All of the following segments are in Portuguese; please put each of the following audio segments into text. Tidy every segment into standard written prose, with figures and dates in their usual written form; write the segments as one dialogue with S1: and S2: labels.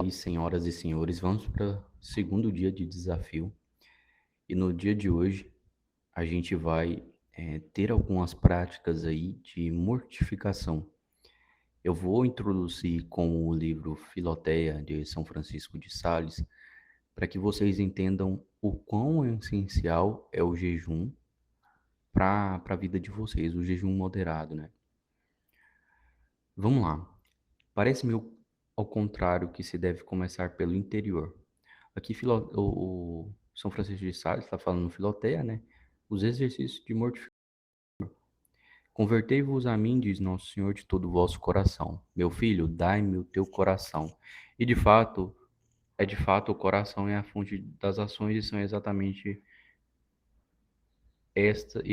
S1: E senhoras e senhores, vamos para o segundo dia de desafio. E no dia de hoje, a gente vai ter algumas práticas aí de mortificação. Eu vou introduzir com o livro Filoteia, de São Francisco de Sales, para que vocês entendam o quão essencial é o jejum para a vida de vocês, o jejum moderado, né? Vamos lá. Parece-me ao contrário que se deve começar pelo interior. Aqui o São Francisco de Sales está falando no Filoteia, né? Os exercícios de mortificação. Convertei-vos a mim, diz Nosso Senhor, de todo o vosso coração. Meu filho, dai-me o teu coração. E de fato o coração é a fonte das ações e são exatamente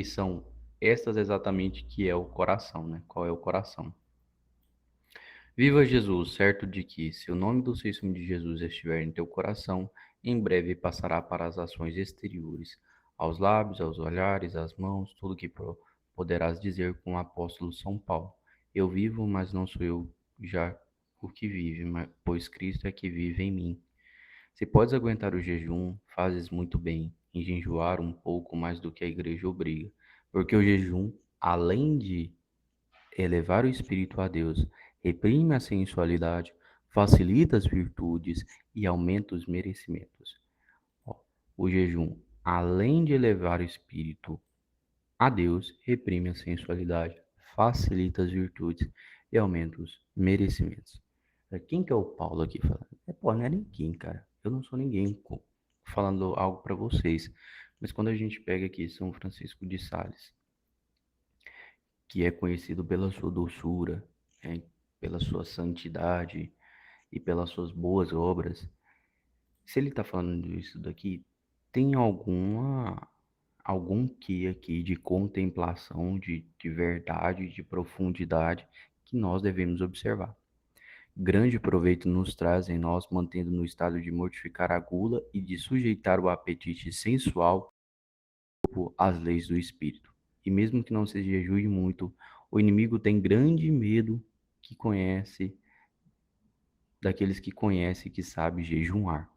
S1: são estas exatamente que é o coração, né? Qual é o coração? Viva Jesus, certo de que, se o nome do Santíssimo de Jesus estiver em teu coração, em breve passará para as ações exteriores, aos lábios, aos olhares, às mãos, tudo que poderás dizer com o apóstolo São Paulo. Eu vivo, mas não sou eu já o que vive, pois Cristo é que vive em mim. Se podes aguentar o jejum, fazes muito bem em jejuar um pouco mais do que a igreja obriga, porque o jejum, além de elevar o espírito a Deus, reprime a sensualidade, facilita as virtudes e aumenta os merecimentos. Ó, o jejum, além de elevar o espírito a Deus, reprime a sensualidade, facilita as virtudes e aumenta os merecimentos. Quem que é o Paulo aqui falando? Pô, não é ninguém, cara. Eu não sou ninguém falando algo para vocês. Mas quando a gente pega aqui São Francisco de Sales, que é conhecido pela sua doçura, né, pela sua santidade e pelas suas boas obras. Se ele está falando isso daqui, tem algum que aqui de contemplação, de verdade, de profundidade que nós devemos observar. Grande proveito nos traz em nós, mantendo no estado de mortificar a gula e de sujeitar o apetite sensual às leis do espírito. E mesmo que não se jejue muito, o inimigo tem grande medo que conhece daqueles que conhece e que sabe jejuar.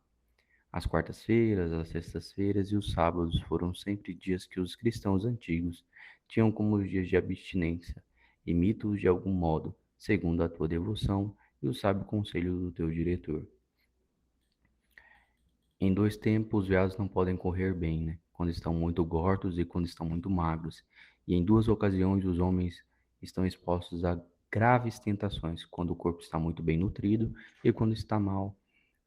S1: As quartas-feiras, as sextas-feiras e os sábados foram sempre dias que os cristãos antigos tinham como os dias de abstinência. Imita-os de algum modo, segundo a tua devoção e o sábio conselho do teu diretor. Em dois tempos, os veados não podem correr bem, né? Quando estão muito gordos e quando estão muito magros. E em duas ocasiões, os homens estão expostos a graves tentações, quando o corpo está muito bem nutrido e quando está mal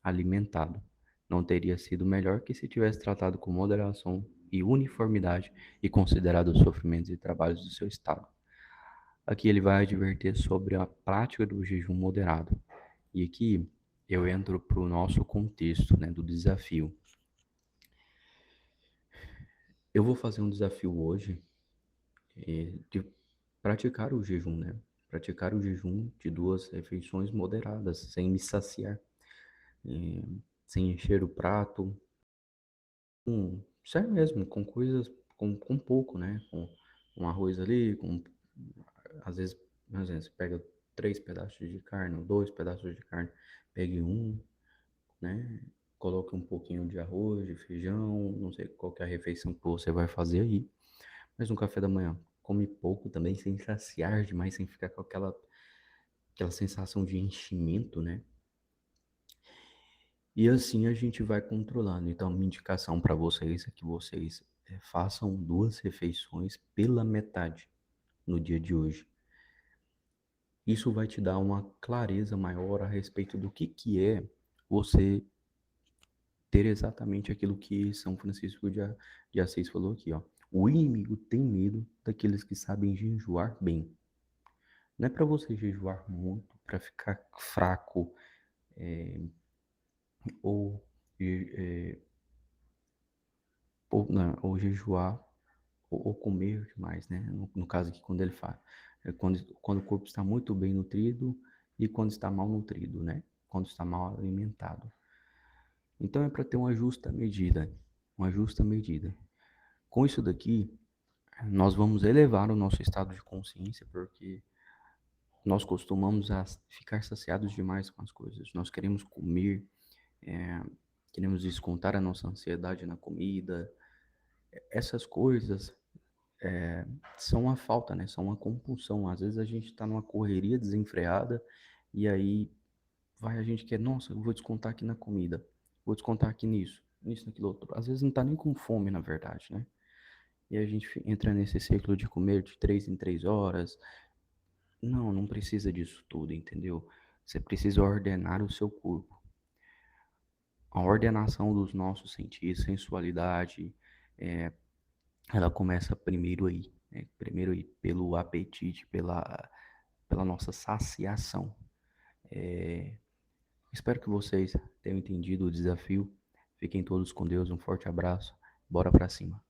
S1: alimentado. Não teria sido melhor que se tivesse tratado com moderação e uniformidade e considerado os sofrimentos e trabalhos do seu estado. Aqui ele vai advertir sobre a prática do jejum moderado. E aqui eu entro para o nosso contexto, né, do desafio. Eu vou fazer um desafio hoje de praticar o jejum, né? Praticar o jejum de 2 refeições moderadas, sem me saciar, eh, sem encher o prato, sério mesmo, com coisas, com pouco, né? Com um arroz ali, às vezes, você pega 3 pedaços de carne, ou 2 pedaços de carne, pegue um, né? Coloque um pouquinho de arroz, de feijão, não sei qual que é a refeição que você vai fazer aí. Mas no café da manhã, come pouco também, sem saciar demais, sem ficar com aquela sensação de enchimento, né? E assim a gente vai controlando. Então, minha indicação para vocês é que vocês façam 2 refeições pela metade no dia de hoje. Isso vai te dar uma clareza maior a respeito do que é você ter exatamente aquilo que São Francisco de Assis falou aqui, ó. O inimigo tem medo daqueles que sabem jejuar bem. Não é para você jejuar muito, para ficar fraco, é, ou, é, ou jejuar, ou comer demais, né? No caso aqui, quando ele fala, quando o corpo está muito bem nutrido e quando está mal nutrido, né? Quando está mal alimentado. Então é para ter uma justa medida, uma justa medida. Com isso daqui, nós vamos elevar o nosso estado de consciência, porque Nós costumamos ficar saciados demais com as coisas. Nós queremos comer, é, queremos descontar a nossa ansiedade na comida. Essas coisas são uma falta, né? São uma compulsão. Às vezes a gente está numa correria desenfreada e aí a gente quer, nossa, eu vou descontar aqui na comida, vou descontar aqui nisso, naquilo outro. Às vezes não tá nem com fome, na verdade, né? E a gente entra nesse ciclo de comer de 3 em 3 horas. Não, não precisa disso tudo, entendeu? Você precisa ordenar o seu corpo. A ordenação dos nossos sentidos, sensualidade, é, ela começa primeiro aí, né? Primeiro aí, pelo apetite, pela nossa saciação. Espero que vocês tenham entendido o desafio. Fiquem todos com Deus, um forte abraço. Bora pra cima.